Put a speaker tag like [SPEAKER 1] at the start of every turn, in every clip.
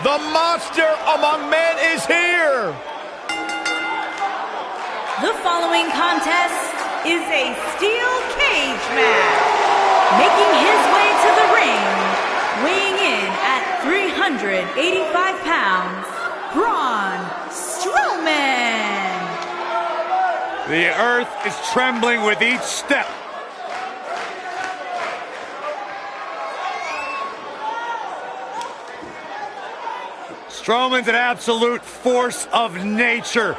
[SPEAKER 1] The monster among men is here!
[SPEAKER 2] The following contest is a steel cage match. Making his way to the ring, weighing in at 385 pounds, Braun Strowman.
[SPEAKER 3] The earth is trembling with each step. Strowman's an absolute force of nature.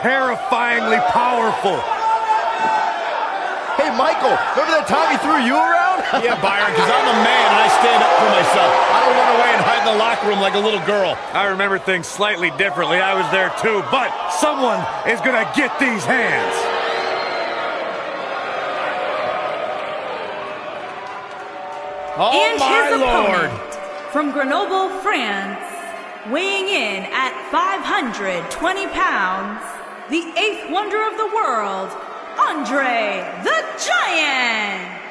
[SPEAKER 3] Terrifyingly powerful.
[SPEAKER 1] Hey, Michael, remember that time he threw you around?
[SPEAKER 4] Yeah, Byron, because I'm a man and I stand up for myself. I don't run away and hide in the locker room like a little girl.
[SPEAKER 3] I remember things slightly differently. I was there too, but someone is going to get these hands.
[SPEAKER 4] Oh,
[SPEAKER 2] and
[SPEAKER 4] my
[SPEAKER 2] his
[SPEAKER 4] Lord.
[SPEAKER 2] opponent, from Grenoble, France, weighing in at 520 pounds, the eighth wonder of the world, Andre the Giant.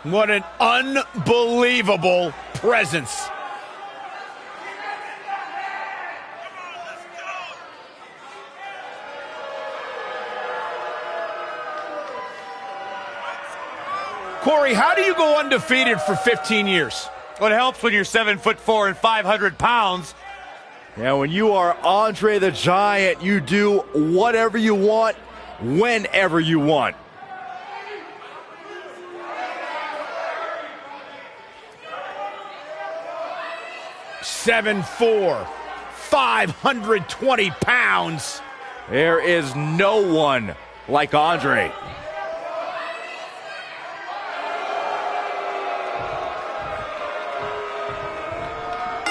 [SPEAKER 4] What an unbelievable presence. Corey, how do you go undefeated for 15 years?
[SPEAKER 3] Well, it helps when you're 7'4" and 500 pounds.
[SPEAKER 1] Yeah, when you are Andre the Giant, you do whatever you want, whenever you want.
[SPEAKER 4] .74", 520 pounds.
[SPEAKER 1] There is no one like Andre.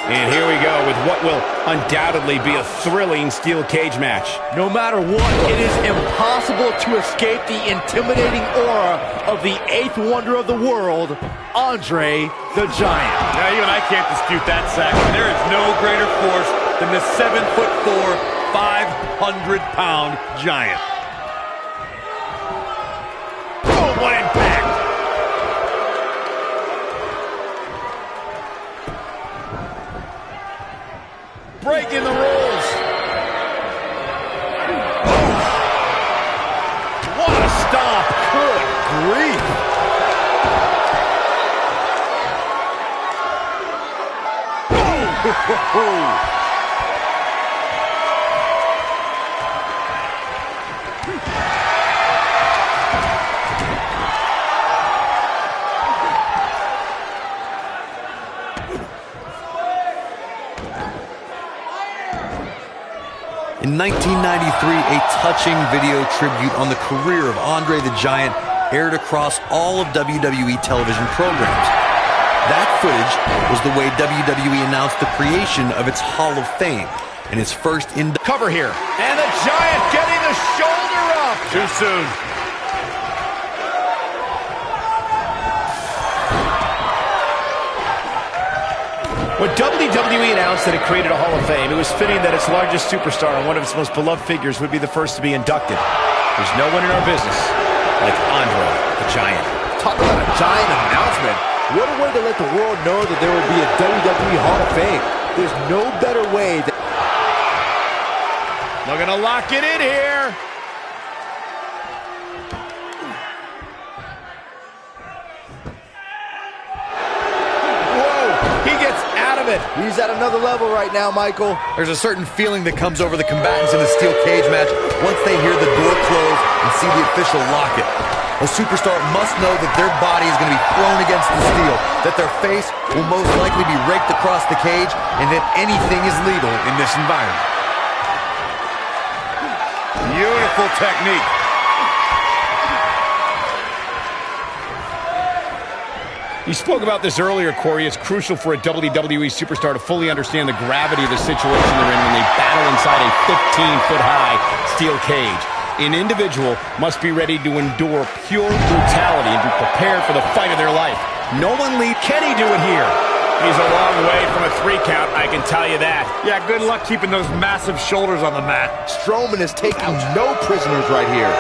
[SPEAKER 4] And here we go with what will undoubtedly be a thrilling steel cage match.
[SPEAKER 1] No matter what, it is impossible to escape the intimidating aura of the eighth wonder of the world, Andre the Giant.
[SPEAKER 3] Now, even I can't dispute that, Zach. There is no greater force than the 7'4", 500-pound giant.
[SPEAKER 4] Oh, what impact! Breaking the rules. Oh. What a stomp.
[SPEAKER 1] Good grief. Oh.
[SPEAKER 5] In 1993, a touching video tribute on the career of Andre the Giant aired across all of WWE television programs. That footage was the way WWE announced the creation of its Hall of Fame and its first
[SPEAKER 4] cover here.
[SPEAKER 1] And the Giant getting the shoulder up.
[SPEAKER 3] Too soon.
[SPEAKER 4] When WWE announced that it created a Hall of Fame, it was fitting that its largest superstar and one of its most beloved figures would be the first to be inducted. There's no one in our business like Andre the Giant.
[SPEAKER 1] Talk about a giant announcement. What a way to let the world know that there will be a WWE Hall of Fame. There's no better way than...
[SPEAKER 4] They're gonna lock it in here.
[SPEAKER 1] He's at another level right now, Michael.
[SPEAKER 5] There's a certain feeling that comes over the combatants in a steel cage match once they hear the door close and see the official lock it. A superstar must know that their body is going to be thrown against the steel, that their face will most likely be raked across the cage, and that anything is legal in this environment.
[SPEAKER 3] Beautiful technique.
[SPEAKER 4] You spoke about this earlier, Corey. It's crucial for a WWE superstar to fully understand the gravity of the situation they're in when they battle inside a 15-foot-high steel cage. An individual must be ready to endure pure brutality and be prepared for the fight of their life. No one leaves. Can he do it here? He's a long way from a 3 count, I can tell you that.
[SPEAKER 3] Yeah, good luck keeping those massive shoulders on the mat.
[SPEAKER 1] Strowman is taking no prisoners right here.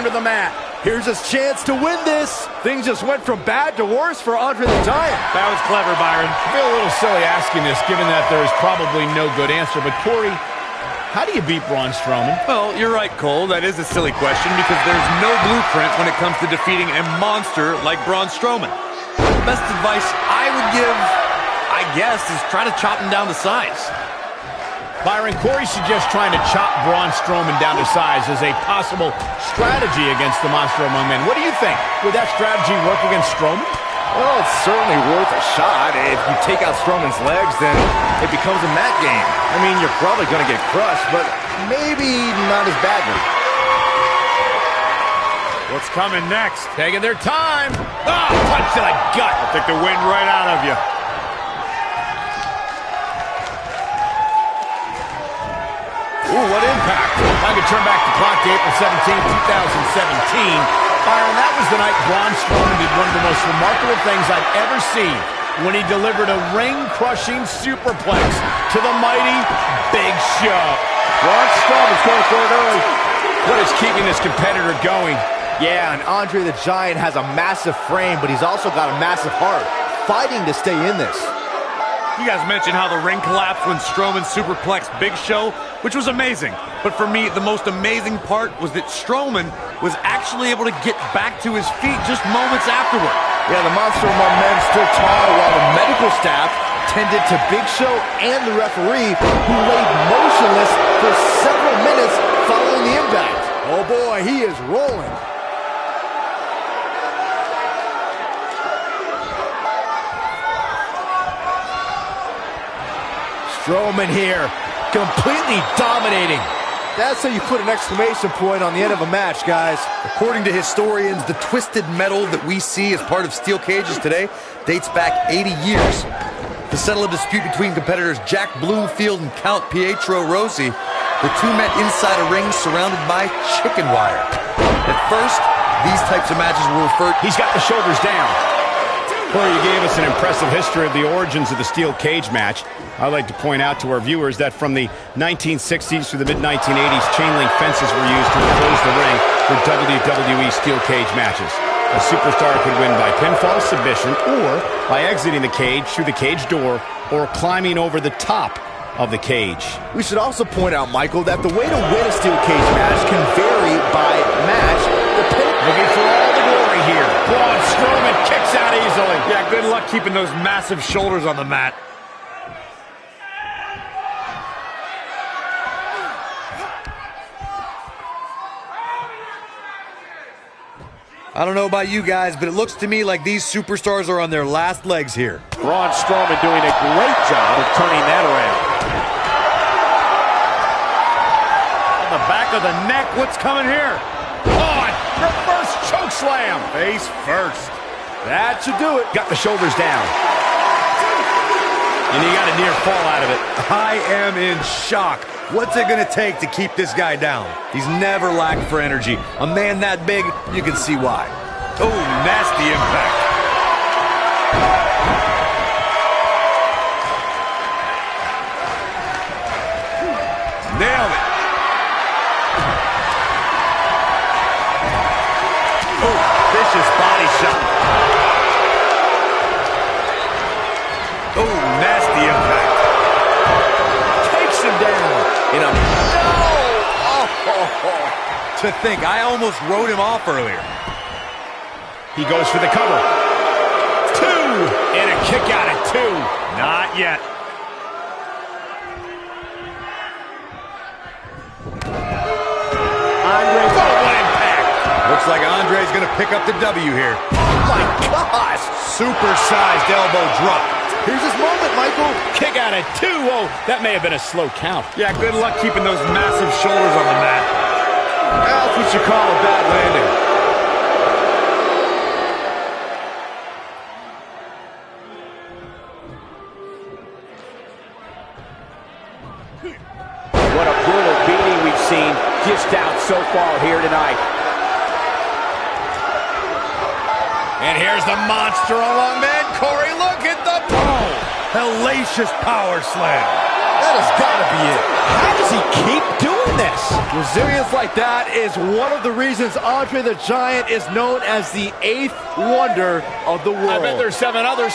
[SPEAKER 4] to the mat.
[SPEAKER 1] Here's his chance to win this. Things just went from bad to worse for Andre the Giant.
[SPEAKER 3] That was clever, Byron.
[SPEAKER 4] I feel a little silly asking this, given that there is probably no good answer. But, Corey, how do you beat Braun Strowman?
[SPEAKER 3] Well, you're right, Cole. That is a silly question because there's no blueprint when it comes to defeating a monster like Braun Strowman. The best advice I would give, I guess, is try to chop him down to size.
[SPEAKER 4] Byron, Corey suggests trying to chop Braun Strowman down to size as a possible strategy against the monster among men. What do you think? Would that strategy work against Strowman?
[SPEAKER 1] Well, it's certainly worth a shot. If you take out Strowman's legs, then it becomes a mat game. I mean, you're probably going to get crushed, but maybe not as badly.
[SPEAKER 3] What's coming next?
[SPEAKER 4] Taking their time. Ah, punch to the gut.
[SPEAKER 3] I'll take the wind right out of you.
[SPEAKER 4] Ooh, what impact. I could turn back the clock to April 17, 2017. Byron, that was the night Braun Strowman did one of the most remarkable things I've ever seen when he delivered a ring-crushing superplex to the mighty Big Show.
[SPEAKER 1] Braun Strowman's going for it early.
[SPEAKER 4] What is keeping this competitor going?
[SPEAKER 1] Yeah, and Andre the Giant has a massive frame, but he's also got a massive heart, fighting to stay in this.
[SPEAKER 3] You guys mentioned how the ring collapsed when Strowman superplexed Big Show, which was amazing. But for me, the most amazing part was that Strowman was actually able to get back to his feet just moments afterward.
[SPEAKER 1] Yeah, the monster among men stood tall while the medical staff tended to Big Show and the referee, who laid motionless for several minutes following the impact. Oh boy, he is rolling. Strowman here, completely dominating. That's how you put an exclamation point on the end of a match, guys.
[SPEAKER 5] According to historians, the twisted metal that we see as part of steel cages today dates back 80 years. To settle a dispute between competitors Jack Bloomfield and Count Pietro Rossi, the two met inside a ring surrounded by chicken wire. At first, these types of matches were referred...
[SPEAKER 4] He's got the shoulders down. Corey, you gave us an impressive history of the origins of the steel cage match. I'd like to point out to our viewers that from the 1960s through the mid-1980s, chain link fences were used to enclose the ring for WWE steel cage matches. A superstar could win by pinfall submission or by exiting the cage through the cage door or climbing over the top of the cage.
[SPEAKER 1] We should also point out, Michael, that the way to win a steel cage match can vary by match.
[SPEAKER 4] Looking for all the glory here. Braun Strowman kicks out easily.
[SPEAKER 3] Yeah, good luck keeping those massive shoulders on the mat.
[SPEAKER 5] I don't know about you guys, but it looks to me like these superstars are on their last legs here.
[SPEAKER 1] Braun Strowman doing a great job of turning that around.
[SPEAKER 3] On the back of the neck, what's coming here?
[SPEAKER 4] On, reverse choke slam.
[SPEAKER 3] Face first.
[SPEAKER 1] That should do it.
[SPEAKER 4] Got the shoulders down. And he got a near fall out of it.
[SPEAKER 5] I am in shock. What's it going to take to keep this guy down? He's never lacked for energy. A man that big, you can see why.
[SPEAKER 3] Oh, nasty impact. Nailed it. Oh, vicious body shot. Oh, nasty impact.
[SPEAKER 1] Takes him down. In a... No!
[SPEAKER 5] To think, I almost wrote him off earlier.
[SPEAKER 4] He goes for the cover. 2! And a kick out at 2.
[SPEAKER 3] Not yet.
[SPEAKER 1] Andre,
[SPEAKER 4] What impact!
[SPEAKER 5] Looks like Andre's going to pick up the W here.
[SPEAKER 1] oh my gosh!
[SPEAKER 5] Super-sized elbow drop.
[SPEAKER 1] Here's his moment, Michael.
[SPEAKER 4] Kick out at 2. Oh, that may have been a slow count.
[SPEAKER 3] Yeah, good luck keeping those massive shoulders on the mat.
[SPEAKER 1] That's what you call a bad landing. What a brutal beating we've seen dished out so far here tonight.
[SPEAKER 4] And here's the monster among men. Corey, look at the boom.
[SPEAKER 5] Hellacious power slam.
[SPEAKER 1] That has got to be it.
[SPEAKER 4] How does he keep doing this?
[SPEAKER 1] Resilience like that is one of the reasons Andre the Giant is known as the 8th wonder of the world.
[SPEAKER 4] I bet there's 7 others.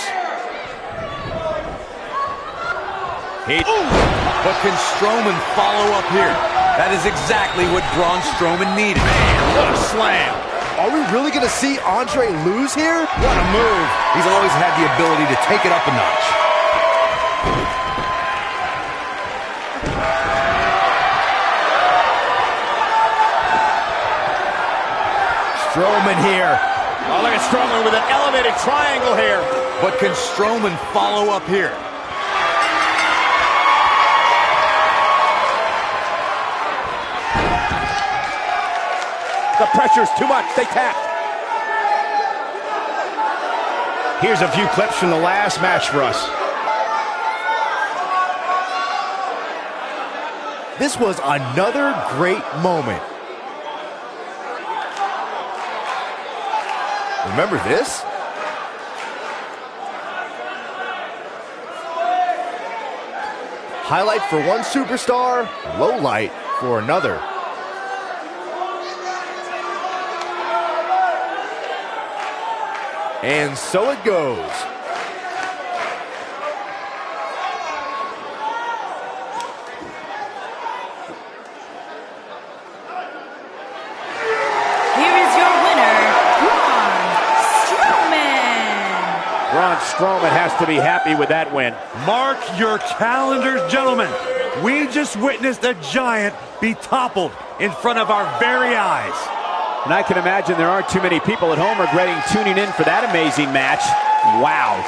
[SPEAKER 3] But can Strowman follow up here? That is exactly what Braun Strowman needed.
[SPEAKER 4] Man, what a slam.
[SPEAKER 1] Are we really going to see Andre lose here?
[SPEAKER 4] What a move.
[SPEAKER 5] He's always had the ability to take it up a notch.
[SPEAKER 4] Strowman here. Oh, look at Strowman with an elevated triangle here.
[SPEAKER 3] But can Strowman follow up here?
[SPEAKER 4] The pressure's too much. They tap. Here's a few clips from the last match for us.
[SPEAKER 1] This was another great moment. Remember this? Highlight for one superstar, low light for another. And so it goes.
[SPEAKER 2] Here is your winner, Braun Strowman.
[SPEAKER 4] Braun Strowman has to be happy with that win.
[SPEAKER 3] Mark your calendars, gentlemen. We just witnessed a giant be toppled in front of our very eyes.
[SPEAKER 4] And I can imagine there aren't too many people at home regretting tuning in for that amazing match. Wow.